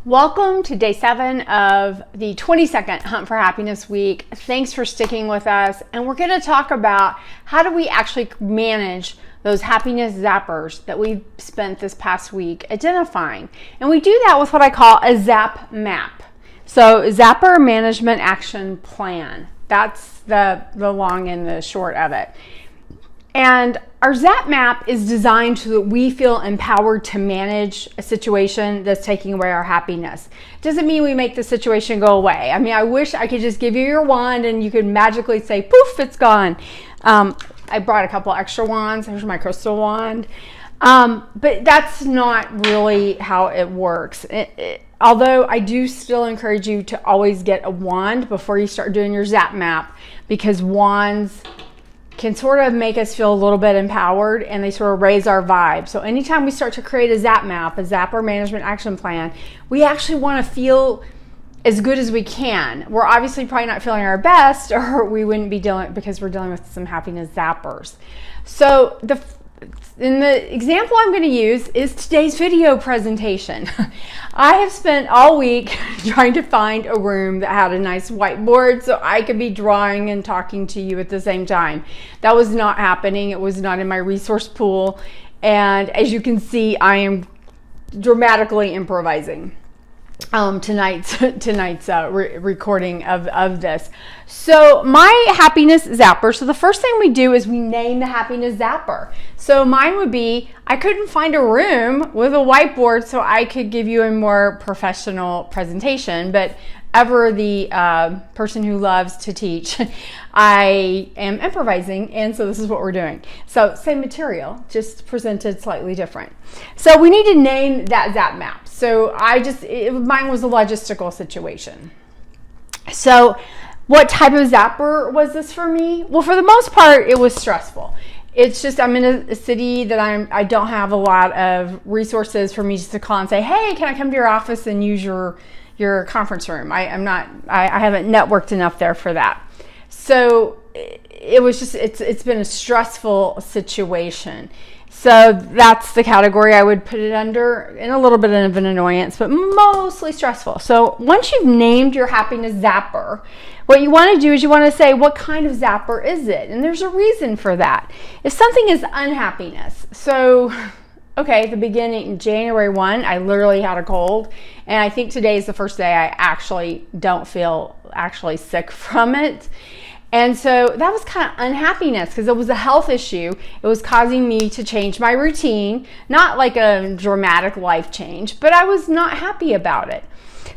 Welcome to day 7 of the 22nd Hunt for Happiness week. Thanks for sticking with us. And we're going to talk about how do we actually manage those happiness zappers that we've spent this past week identifying. And we do that with what I call a ZAP-MAP. So Zapper Management Action Plan. That's the long and the short of it. And our ZAP-MAP is designed so that we feel empowered to manage a situation that's taking away our happiness. Doesn't mean we make the situation go away. I mean, I wish I could just give you your wand and you could magically say, poof, it's gone. I brought a couple extra wands. Here's my crystal wand. But that's not really how it works. Although I do still encourage you to always get a wand before you start doing your ZAP-MAP, because wands can sort of make us feel a little bit empowered and they sort of raise our vibe. So anytime we start to create a ZAP-MAP, a Zapper Management Action Plan, we actually want to feel as good as we can. We're obviously probably not feeling our best, or we wouldn't be dealing, because we're dealing with some happiness zappers. So in the example I'm going to use is today's video presentation. I have spent all week trying to find a room that had a nice whiteboard so I could be drawing and talking to you at the same time. That was not happening. It was not in my resource pool. And as you can see, I am dramatically improvising tonight's recording of this. So my happiness zapper, so the first thing we do is we name the happiness zapper. So mine would be, I couldn't find a room with a whiteboard so I could give you a more professional presentation, but ever the person who loves to teach, I am improvising, and so this is what we're doing. So same material, just presented slightly different. So we need to name that ZAP-MAP. So mine was a logistical situation. So what type of zapper was this for me? Well, for the most part, it was stressful. It's just, I'm in a city that I don't have a lot of resources for me just to call and say, hey, can I come to your office and use your conference room? I haven't networked enough there for that. So it was just, it's been a stressful situation. So that's the category I would put it under, and a little bit of an annoyance, but mostly stressful. So once you've named your happiness zapper, what you want to do is you want to say, what kind of zapper is it? And there's a reason for that. If something is unhappiness, so okay, at the beginning, January 1, I literally had a cold, and I think today is the first day I actually don't feel actually sick from it. And so that was kind of unhappiness because it was a health issue. It was causing me to change my routine, not like a dramatic life change, but I was not happy about it.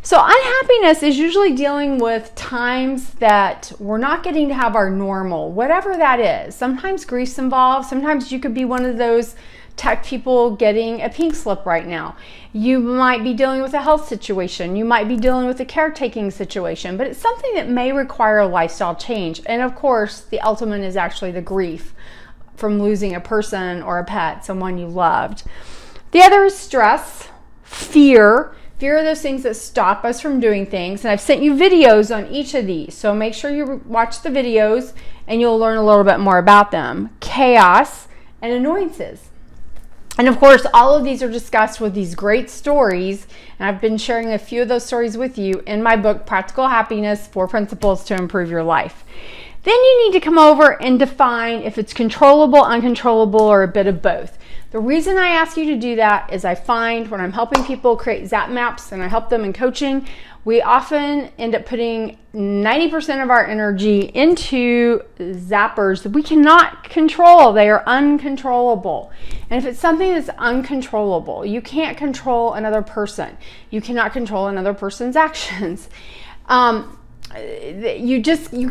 So unhappiness is usually dealing with times that we're not getting to have our normal, whatever that is. Sometimes grief's involved. Sometimes you could be one of those tech people getting a pink slip right now. You might be dealing with a health situation. You might be dealing with a caretaking situation, but it's something that may require a lifestyle change. And of course, the ultimate is actually the grief from losing a person or a pet, someone you loved. The other is stress, fear. Fear are those things that stop us from doing things. And I've sent you videos on each of these. So make sure you watch the videos and you'll learn a little bit more about them. Chaos and annoyances. And of course, all of these are discussed with these great stories. And I've been sharing a few of those stories with you in my book, Practical Happiness, 4 Principles to Improve Your Life. Then you need to come over and define if it's controllable, uncontrollable, or a bit of both. The reason I ask you to do that is I find when I'm helping people create ZAP-MAPs and I help them in coaching, we often end up putting 90% of our energy into zappers that we cannot control. They are uncontrollable. And if it's something that's uncontrollable, you can't control another person. You cannot control another person's actions. You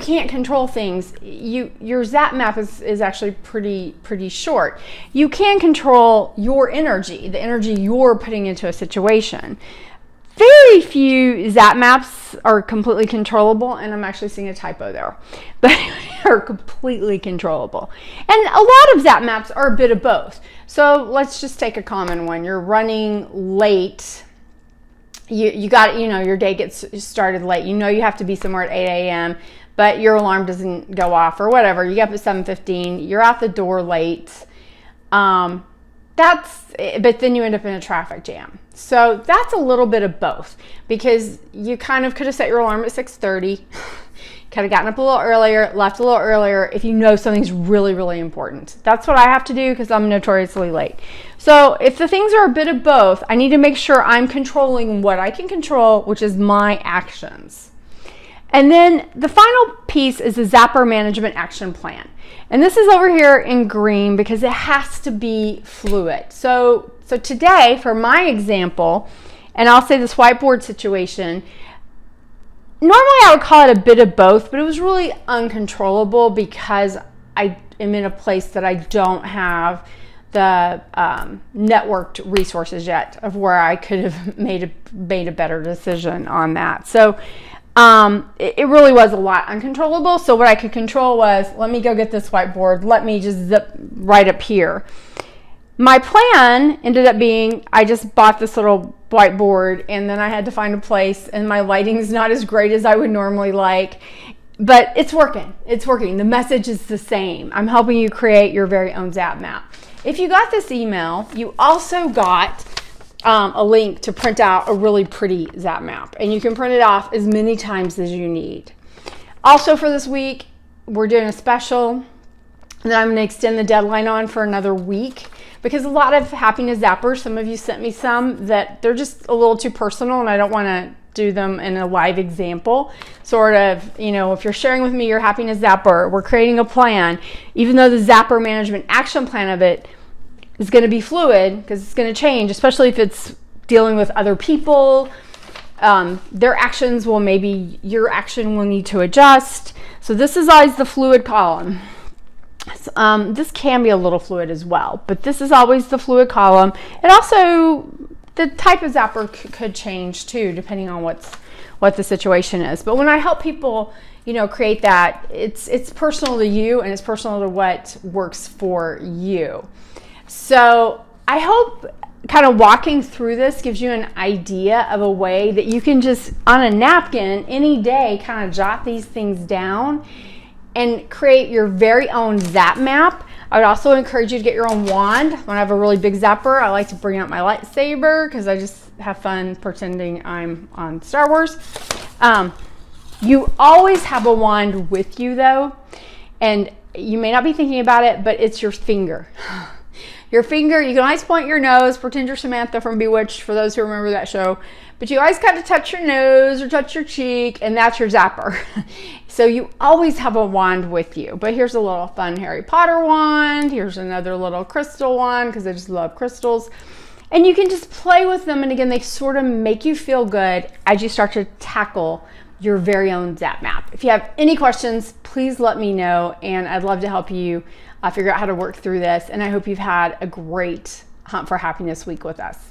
can't control things. Your ZAP-MAP is actually pretty short. You can control your energy, the energy you're putting into a situation. Very few ZAP-MAPs are completely controllable, and I'm actually seeing a typo there, but are completely controllable. And a lot of ZAP-MAPs are a bit of both. So let's just take a common one. You're running late. You got, your day gets started late. You have to be somewhere at 8 a.m., but your alarm doesn't go off or whatever. You get up at 7:15. You're out the door late. but then you end up in a traffic jam. So that's a little bit of both, because you kind of could have set your alarm at 6:30, could have gotten up a little earlier, left a little earlier if you know something's really, really important. That's what I have to do because I'm notoriously late. So if the things are a bit of both, I need to make sure I'm controlling what I can control, which is my actions. And then the final piece is the Zapper Management Action Plan. And this is over here in green because it has to be fluid. So today, for my example, and I'll say this whiteboard situation, normally I would call it a bit of both, but it was really uncontrollable because I am in a place that I don't have the networked resources yet of where I could have made a better decision on that. So it really was a lot uncontrollable. So what I could control was, let me go get this whiteboard. Let me just zip right up here. My plan ended up being, I just bought this little whiteboard and then I had to find a place, and my lighting's not as great as I would normally like, but it's working. It's working. The message is the same. I'm helping you create your very own ZAP-MAP. If you got this email, you also got a link to print out a really pretty ZAP-MAP, and you can print it off as many times as you need. Also for this week, we're doing a special that I'm going to extend the deadline on for another week, because a lot of Happiness Zappers, some of you sent me some that they're just a little too personal and I don't want to do them in a live example. Sort of, you know, if you're sharing with me your Happiness Zapper, we're creating a plan, even though the Zapper Management Action Plan of it is going to be fluid because it's going to change, especially if it's dealing with other people. Their actions will, maybe your action will need to adjust. So this is always the fluid column. This can be a little fluid as well, but this is always the fluid column. And also the type of zapper could change too, depending on what the situation is. But when I help people, you know, create that, it's personal to you and it's personal to what works for you. So I hope kind of walking through this gives you an idea of a way that you can just on a napkin any day kind of jot these things down and create your very own ZAP-MAP. I would also encourage you to get your own wand. When I have a really big zapper, I like to bring out my lightsaber because I just have fun pretending I'm on Star Wars. You always have a wand with you though, and you may not be thinking about it, but it's your finger. Your finger, you can always point your nose, pretend you're Samantha from Bewitched, for those who remember that show. But you always kind of touch your nose or touch your cheek, and that's your zapper. So you always have a wand with you. But here's a little fun Harry Potter wand. Here's another little crystal wand, because I just love crystals. And you can just play with them, and again, they sort of make you feel good as you start to tackle your very own ZAP-MAP. If you have any questions, please let me know, and I'd love to help you figure out how to work through this. And I hope you've had a great Hunt for Happiness week with us.